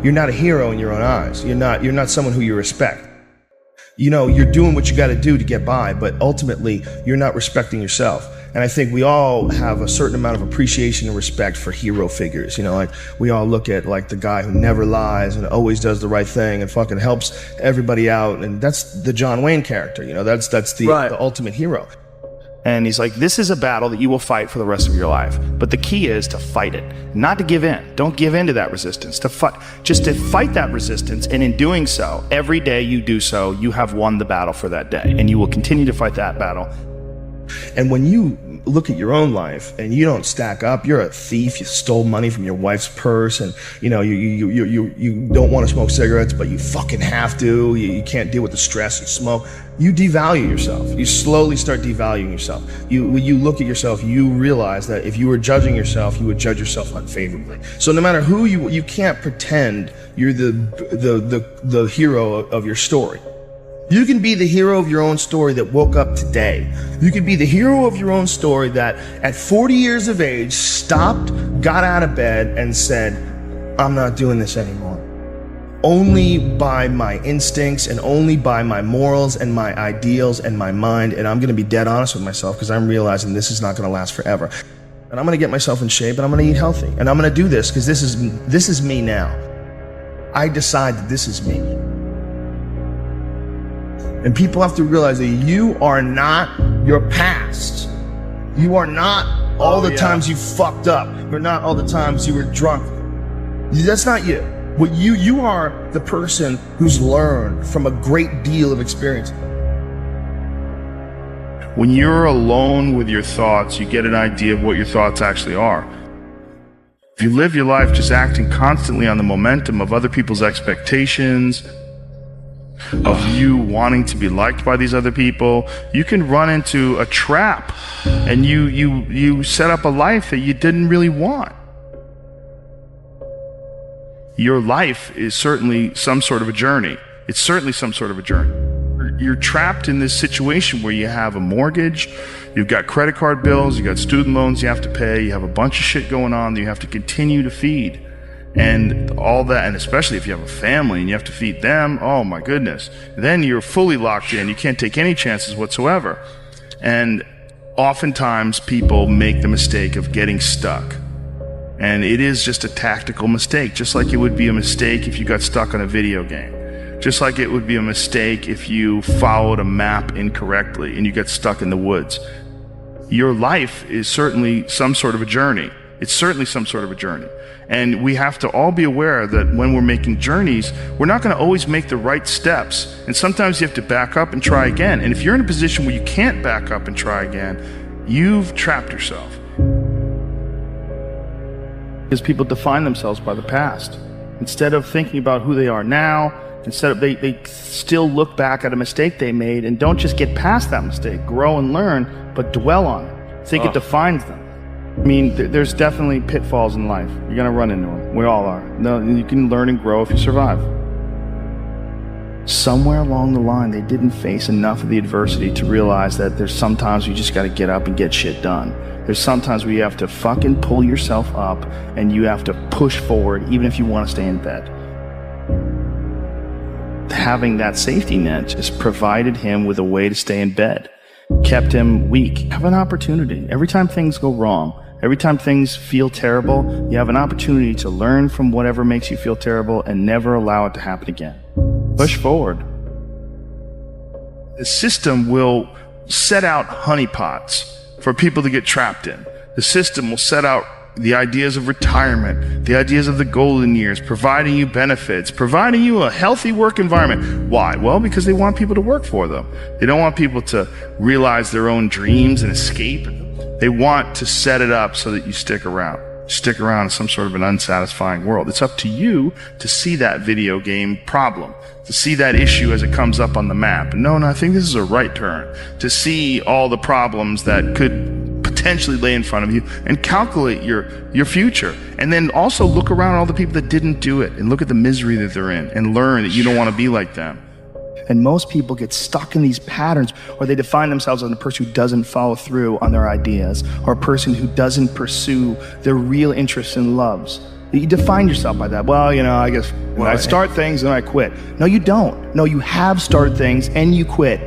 A: You're not a hero in your own eyes. You're not someone who you respect. You know, you're doing what you got to do to get by, but ultimately, you're not respecting yourself. And I think we all have a certain amount of appreciation and respect for hero figures. You know, like we all look at like the guy who never lies and always does the right thing and fucking helps everybody out. And that's the John Wayne character. You know, that's the ultimate hero. And he's like, this is a battle that you will fight for the rest of your life. But the key is to fight it, not to give in. Don't give in to that resistance, just to fight that resistance. And in doing so, every day you do so, you have won the battle for that day. And you will continue to fight that battle. And when you look at your own life and you don't stack up, you're a thief, you stole money from your wife's purse, and you know, you don't want to smoke cigarettes, but you fucking have to, you can't deal with the stress, you smoke, you devalue yourself. You slowly start devaluing yourself. When you look at yourself, you realize that if you were judging yourself, you would judge yourself unfavorably. So no matter who you can't pretend you're the hero of your story. You can be the hero of your own story that woke up today. You can be the hero of your own story that at 40 years of age stopped, got out of bed and said, I'm not doing this anymore. Only by my instincts and only by my morals and my ideals and my mind. And I'm going to be dead honest with myself because I'm realizing this is not going to last forever. And I'm going to get myself in shape and I'm going to eat healthy. And I'm going to do this because this is me now. I decide that this is me. And people have to realize that you are not your past. You are not all the times you fucked up. You're not all the times you were drunk. That's not you. What you are the person who's learned from a great deal of experience. When you're alone with your thoughts, you get an idea of what your thoughts actually are. If you live your life just acting constantly on the momentum of other people's expectations, of you wanting to be liked by these other people, you can run into a trap and you set up a life that you didn't really want. Your life is certainly some sort of a journey. It's certainly some sort of a journey. You're trapped in this situation where you have a mortgage, you've got credit card bills, you've got student loans you have to pay, you have a bunch of shit going on that you have to continue to feed. And all that, and especially if you have a family and you have to feed them, oh my goodness. Then you're fully locked in. You can't take any chances whatsoever. And oftentimes people make the mistake of getting stuck. And it is just a tactical mistake, just like it would be a mistake if you got stuck on a video game. Just like it would be a mistake if you followed a map incorrectly and you get stuck in the woods. Your life is certainly some sort of a journey. It's certainly some sort of a journey. And we have to all be aware that when we're making journeys, we're not going to always make the right steps. And sometimes you have to back up and try again. And if you're in a position where you can't back up and try again, you've trapped yourself. Because people define themselves by the past. Instead of thinking about who they are now, instead of they still look back at a mistake they made and don't just get past that mistake, grow and learn, but dwell on it. Think it defines them. I mean, there's definitely pitfalls in life. You're gonna run into them. We all are. No, you can learn and grow if you survive. Somewhere along the line, they didn't face enough of the adversity to realize that there's sometimes you just gotta get up and get shit done. There's sometimes where you have to fucking pull yourself up and you have to push forward even if you want to stay in bed. Having that safety net just provided him with a way to stay in bed. Kept him weak. Have an opportunity. Every time things go wrong, every time things feel terrible, you have an opportunity to learn from whatever makes you feel terrible and never allow it to happen again. Push forward. The system will set out honeypots for people to get trapped in. The system will set out the ideas of retirement, the ideas of the golden years, providing you benefits, providing you a healthy work environment. Why? Well, because they want people to work for them. They don't want people to realize their own dreams and escape. They want to set it up so that you stick around. Stick around in some sort of an unsatisfying world. It's up to you to see that video game problem, to see that issue as it comes up on the map. No, I think this is a right turn. To see all the problems that could potentially lay in front of you and calculate your future. And then also look around at all the people that didn't do it and look at the misery that they're in and learn that you don't want to be like them. And most people get stuck in these patterns, or they define themselves as a person who doesn't follow through on their ideas, or a person who doesn't pursue their real interests and loves. You define yourself by that. Well, I guess when I start things and I quit. No, you don't. No, you have started things and you quit.